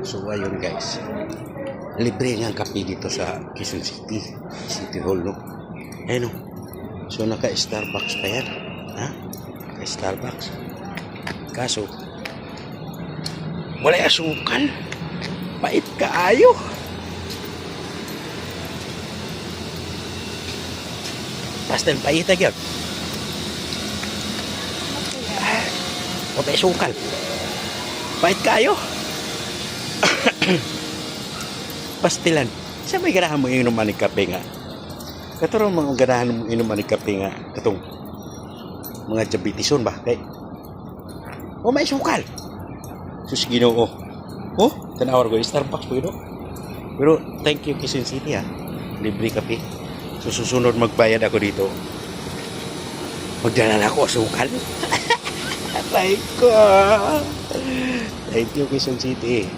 So ayun guys, libre nga ang kape dito sa Quezon City, City Hall, no? Ayun, no? So naka-Starbucks pa yan, ha? Starbucks. Kaso, wala asukal. Pait kaayo. Pastel pait na gyud. Wala asukal. Pait kaayo. Pastilan. Sa may ganahan mo inuman ng kape nga. Katuro mga ganahan mo inuman ng kape nga. Katong mga diabetison ba? Kay o may sukal. Sus Ginoo. Oh, tanawar ko Starbucks po ito. Pero thank you Quezon City ha. Libre kape. So susunod magbayad ako dito. Magdala na ako sukal. Atay ko. Thank you Quezon City.